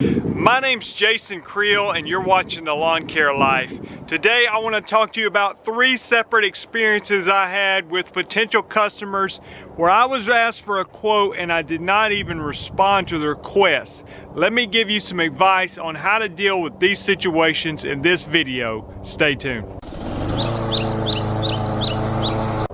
My name's Jason Creel and you're watching The Lawn Care Life. Today I want to talk to you about 3 separate experiences I had with potential customers where I was asked for a quote and I did not even respond to the request. Let me give you some advice on how to deal with these situations in this video. Stay tuned.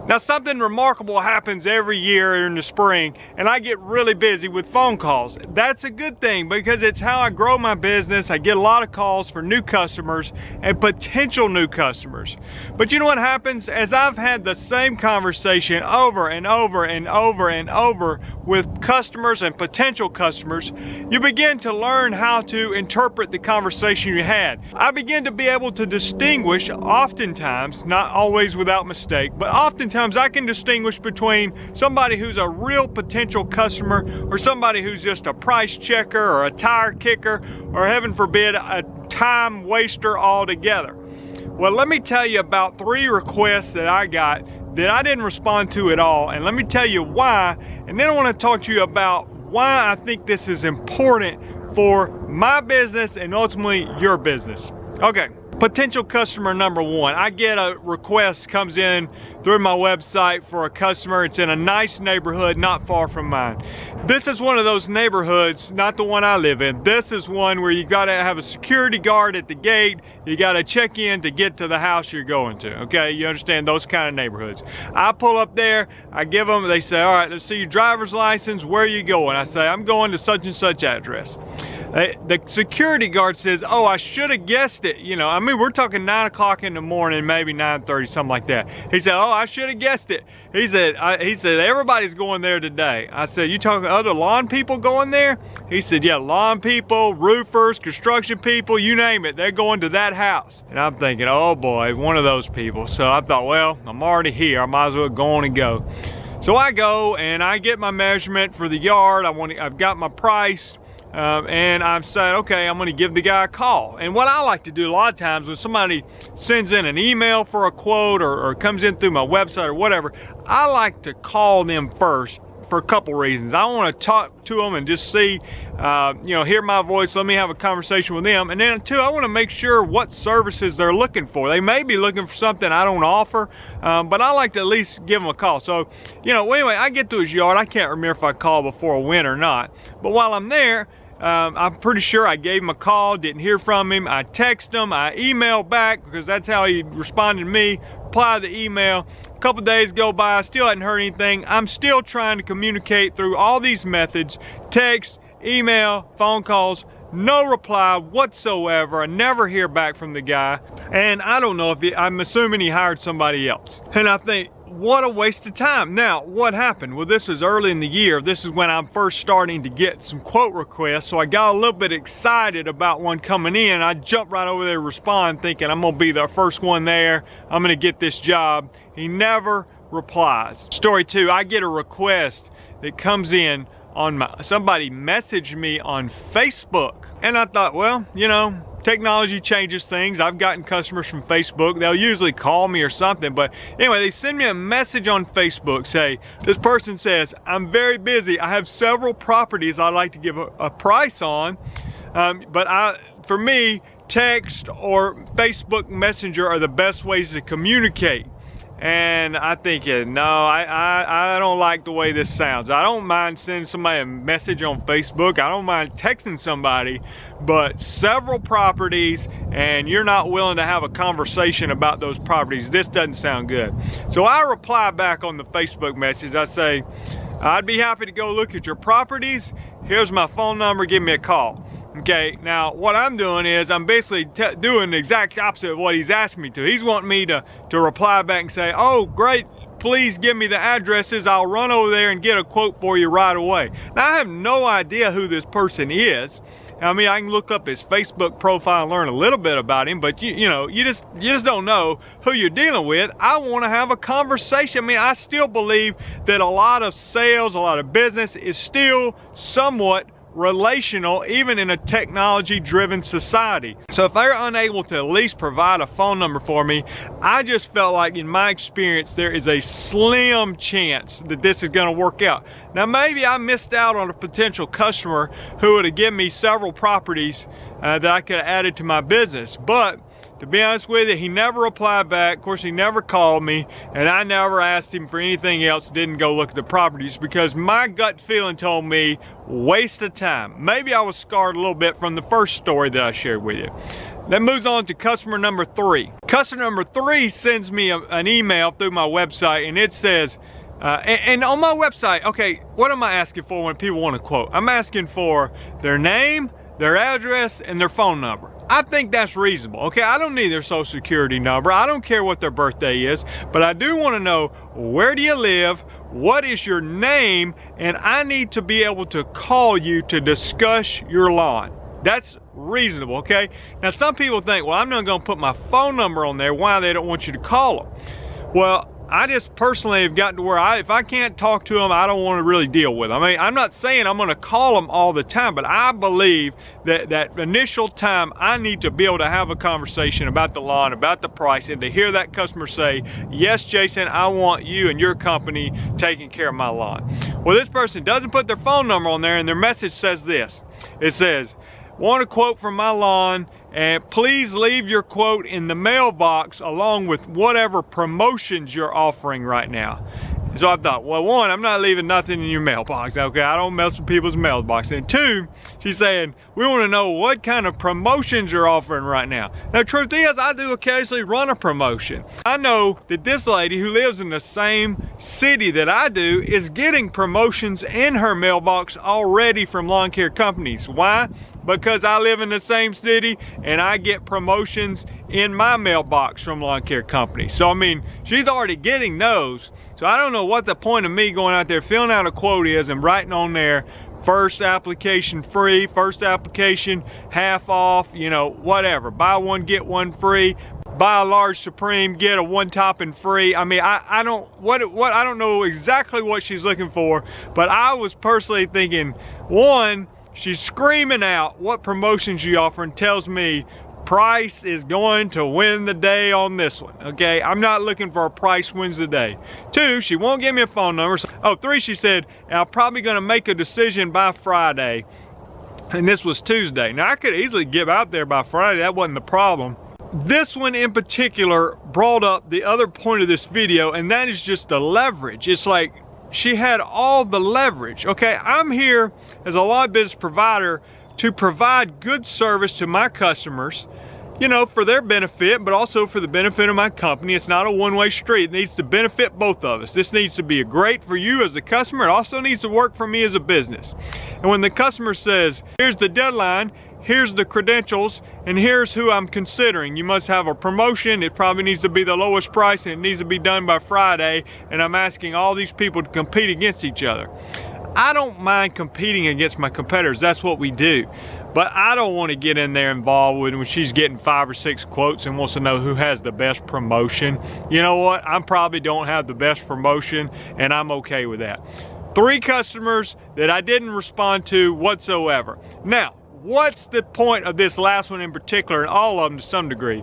Now, something remarkable happens every year in the spring, and I get really busy with phone calls. That's a good thing because it's how I grow my business. I get a lot of calls for new customers and potential new customers. But you know what happens? As I've had the same conversation over and over and over and over with customers and potential customers, you begin to learn how to interpret the conversation you had. I begin to be able to distinguish, oftentimes, not always without mistake, but oftentimes I can distinguish between somebody who's a real potential customer or somebody who's just a price checker or a tire kicker or, heaven forbid, a time waster altogether. Well, let me tell you about 3 requests that I got that I didn't respond to at all, and let me tell you why, and then I want to talk to you about why I think this is important for my business and ultimately your business. Okay, potential customer number 1. I get a request comes in through my website for a customer. It's in a nice neighborhood not far from mine. This is one of those neighborhoods, not the one I live in. This is one where you gotta have a security guard at the gate. You gotta check in to get to the house you're going to, okay? You understand those kind of neighborhoods. I pull up there, I give them, they say, all right, let's see your driver's license, where are you going? I say, I'm going to such and such address. The security guard says, oh, I should have guessed it. You know, I mean, we're talking 9 o'clock in the morning, maybe 9:30, something like that. He said, oh, I should have guessed it. He said, everybody's going there today. I said, you talking other lawn people going there? He said, yeah, lawn people, roofers, construction people, you name it. They're going to that house. And I'm thinking, oh boy, one of those people. So I thought, well, I'm already here. I might as well go on and go. So I go and I get my measurement for the yard. I've got my price. And I've said, okay, I'm going to give the guy a call. And what I like to do a lot of times when somebody sends in an email for a quote or comes in through my website or whatever, I like to call them first for a couple reasons. I want to talk to them and just see, hear my voice, let me have a conversation with them. And then 2, I want to make sure what services they're looking for. They may be looking for something I don't offer, but I like to at least give them a call. So, anyway, I get to his yard. I can't remember if I called before I went or not. But while I'm there, I'm pretty sure I gave him a call, didn't hear from him. I texted him, I emailed back because that's how he responded to me, replied to the email. A couple days go by, I still hadn't heard anything. I'm still trying to communicate through all these methods, text, email, phone calls, no reply whatsoever. I never hear back from the guy. And I don't know if I'm assuming he hired somebody else. And I think, what a waste of time. Now, what happened? Well, this was early in the year. This is when I'm first starting to get some quote requests. So I got a little bit excited about one coming in. I jumped right over there to respond thinking I'm gonna be the first one there. I'm gonna get this job. He never replies. Story 2, I get a request that comes in on somebody messaged me on Facebook. And I thought, well, technology changes things. I've gotten customers from Facebook. They'll usually call me or something. But anyway, they send me a message on Facebook. Say, this person says, I'm very busy. I have several properties I'd like to give a price on. But for me, text or Facebook Messenger are the best ways to communicate. And I think, no, I don't like the way this sounds. I don't mind sending somebody a message on Facebook. I don't mind texting somebody, but several properties and you're not willing to have a conversation about those properties, this doesn't sound good. So I reply back on the Facebook message. I say, I'd be happy to go look at your properties. Here's my phone number, give me a call. Okay, now what I'm doing is I'm basically doing the exact opposite of what he's asked me to. He's wanting me to reply back and say, oh, great, please give me the addresses. I'll run over there and get a quote for you right away. Now, I have no idea who this person is. I mean, I can look up his Facebook profile and learn a little bit about him, but you just don't know who you're dealing with. I want to have a conversation. I mean, I still believe that a lot of sales, a lot of business is still somewhat relational even in a technology-driven society. So if they're unable to at least provide a phone number for me, I just felt like in my experience there is a slim chance that this is going to work out. Now maybe I missed out on a potential customer who would have given me several properties that I could have added to my business, but to be honest with you, he never replied back. Of course, he never called me, and I never asked him for anything else. Didn't go look at the properties because my gut feeling told me waste of time. Maybe I was scarred a little bit from the first story that I shared with you. That moves on to customer number 3. Customer number 3 sends me an email through my website, and it says, and on my website, okay, what am I asking for when people want to quote? I'm asking for their name, their address, and their phone number. I think that's reasonable, okay? I don't need their social security number. I don't care what their birthday is, but I do want to know, where do you live? What is your name? And I need to be able to call you to discuss your lawn. That's reasonable, okay? Now, some people think, well, I'm not going to put my phone number on there. Why? They don't want you to call them. Well, I just personally have gotten to where if I can't talk to them, I don't want to really deal with them. I mean, I'm not saying I'm going to call them all the time, but I believe that that initial time I need to be able to have a conversation about the lawn, about the price, and to hear that customer say, yes, Jason, I want you and your company taking care of my lawn. Well, this person doesn't put their phone number on there, and their message says this. It says, want a quote from my lawn, and please leave your quote in the mailbox along with whatever promotions you're offering right now. So I thought, well, one, I'm not leaving nothing in your mailbox, okay? I don't mess with people's mailbox. And two, she's saying, we want to know what kind of promotions you're offering right now. Now, the truth is, I do occasionally run a promotion. I know that this lady who lives in the same city that I do is getting promotions in her mailbox already from lawn care companies. Why? Because I live in the same city and I get promotions in my mailbox from lawn care companies. So, I mean, she's already getting those. So I don't know what the point of me going out there filling out a quote is and writing on there, first application free, first application half off, you know, whatever. Buy one, get one free. Buy a large Supreme, get a one topping free. I mean, I don't know exactly what she's looking for, but I was personally thinking, one, she's screaming out what promotions she offering, tells me price is going to win the day on this one, okay? I'm not looking for a price wins the day. Two, she won't give me a phone number. Oh, three, she said, I'm probably gonna make a decision by Friday. And this was Tuesday. Now, I could easily get out there by Friday. That wasn't the problem. This one in particular brought up the other point of this video, and that is just the leverage. It's like she had all the leverage. Okay, I'm here as a law business provider to provide good service to my customers, you know, for their benefit, but also for the benefit of my company. It's not a one-way street. It needs to benefit both of us. This needs to be great for you as a customer. It also needs to work for me as a business. And when the customer says, here's the deadline, here's the credentials, and here's who I'm considering. You must have a promotion. It probably needs to be the lowest price, and it needs to be done by Friday, and I'm asking all these people to compete against each other. I don't mind competing against my competitors. That's what we do. But I don't want to get in there involved with when she's getting 5 or 6 quotes and wants to know who has the best promotion. You know what? I probably don't have the best promotion, and I'm okay with that. 3 customers that I didn't respond to whatsoever. Now, what's the point of this last one in particular, and all of them to some degree?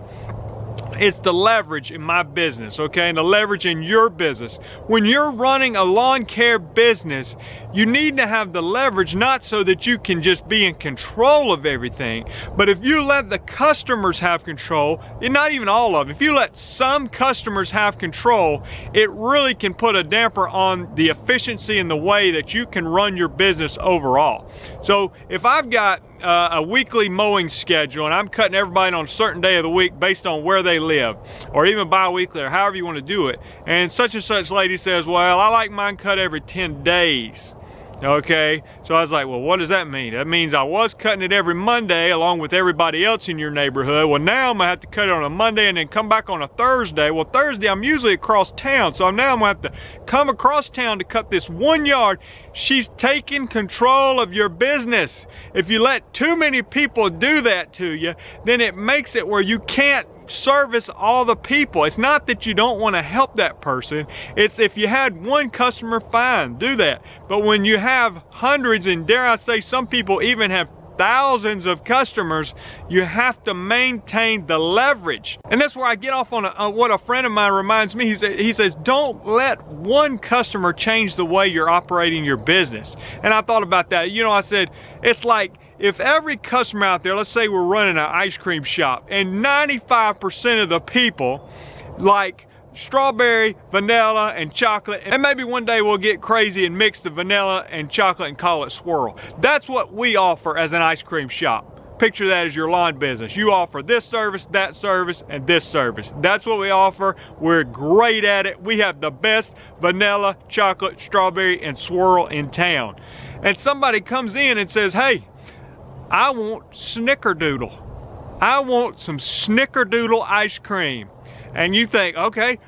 It's the leverage in my business, okay, and the leverage in your business. When you're running a lawn care business, you need to have the leverage, not so that you can just be in control of everything, but if you let the customers have control, and not even all of them, if you let some customers have control, it really can put a damper on the efficiency and the way that you can run your business overall. So if I've got a weekly mowing schedule and I'm cutting everybody on a certain day of the week based on where they live, or even bi-weekly, or however you want to do it, and such lady says, well, I like mine cut every 10 days. Okay, so I was like, well, what does that mean? That means I was cutting it every Monday along with everybody else in your neighborhood. Well, now I'm gonna have to cut it on a Monday and then come back on a Thursday. Well, Thursday I'm usually across town, so now I'm gonna have to come across town to cut this 1 yard. She's taking control of your business. If you let too many people do that to you, then it makes it where you can't service all the people. It's not that you don't want to help that person. It's if you had one customer, fine, do that. But when you have hundreds, and dare I say some people even have thousands of customers, you have to maintain the leverage. And that's where I get off on what a friend of mine reminds me. He says, don't let one customer change the way you're operating your business. And I thought about that. You know, I said, it's like if every customer out there, let's say we're running an ice cream shop, and 95% of the people like strawberry, vanilla, and chocolate, and maybe one day we'll get crazy and mix the vanilla and chocolate and call it swirl. That's what we offer as an ice cream shop. Picture that as your lawn business. You offer this service, that service, and this service. That's what we offer. We're great at it. We have the best vanilla, chocolate, strawberry, and swirl in town. And somebody comes in and says, hey, I want snickerdoodle. I want some snickerdoodle ice cream. And you think, okay,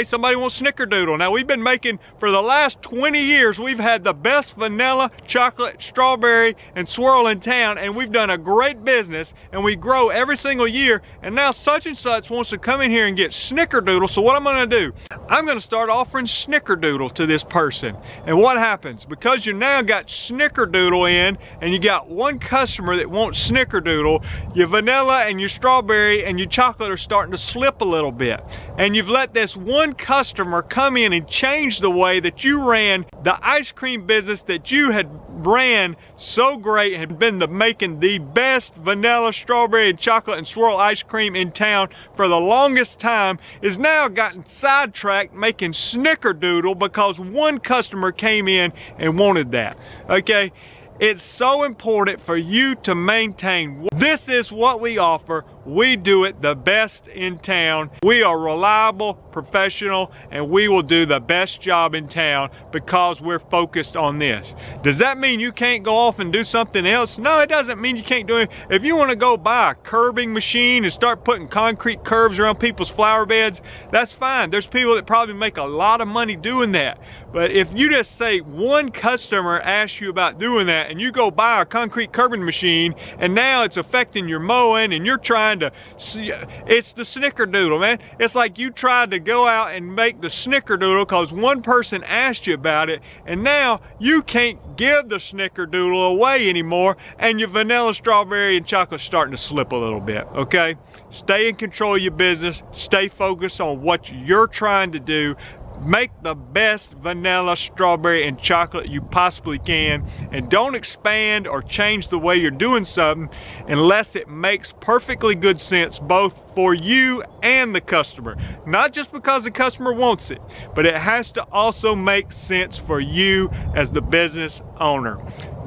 somebody wants snickerdoodle. Now we've been making, for the last 20 years, we've had the best vanilla, chocolate, strawberry, and swirl in town, and we've done a great business, and we grow every single year, and now such and such wants to come in here and get snickerdoodle. So what I'm gonna do, I'm gonna start offering snickerdoodle to this person. And what happens? Because you now got snickerdoodle in, and you got one customer that wants snickerdoodle, your vanilla and your strawberry and your chocolate are starting to slip a little bit. And you've let this one customer come in and change the way that you ran the ice cream business that you had ran so great and had been making the best vanilla, strawberry, and chocolate and swirl ice cream in town for the longest time, is now gotten sidetracked making snickerdoodle because one customer came in and wanted that. Okay? It's so important for you to maintain. This is what we offer. We do it the best in town. We are reliable, professional, and we will do the best job in town because we're focused on this. Does that mean you can't go off and do something else? No, it doesn't mean you can't do it. If you want to go buy a curbing machine and start putting concrete curbs around people's flower beds, that's fine. There's people that probably make a lot of money doing that. But if you just say one customer asks you about doing that and you go buy a concrete curbing machine and now it's affecting your mowing and you're trying to, it's the snickerdoodle, man. It's like you tried to go out and make the snickerdoodle because one person asked you about it, and now you can't give the snickerdoodle away anymore, and your vanilla, strawberry, and chocolate starting to slip a little bit, okay? Stay in control of your business. Stay focused on what you're trying to do. Make the best vanilla, strawberry, and chocolate you possibly can, and don't expand or change the way you're doing something unless it makes perfectly good sense both for you and the customer. Not just because the customer wants it, but it has to also make sense for you as the business owner.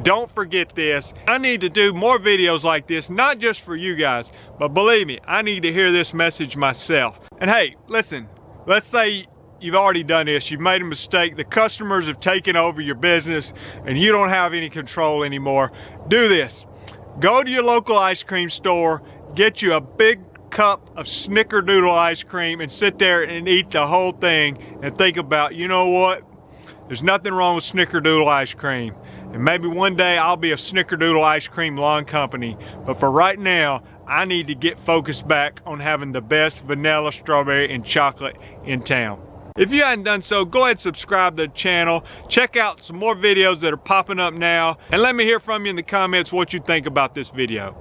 Don't forget this. I need to do more videos like this, not just for you guys, but believe me, I need to hear this message myself. And hey, listen, let's say you've already done this, you've made a mistake, the customers have taken over your business and you don't have any control anymore. Do this. Go to your local ice cream store, get you a big cup of snickerdoodle ice cream and sit there and eat the whole thing and think about, you know what? There's nothing wrong with snickerdoodle ice cream. And maybe one day I'll be a snickerdoodle ice cream lawn company. But for right now, I need to get focused back on having the best vanilla, strawberry, and chocolate in town. If you hadn't done so, go ahead and subscribe to the channel. Check out some more videos that are popping up now. And let me hear from you in the comments what you think about this video.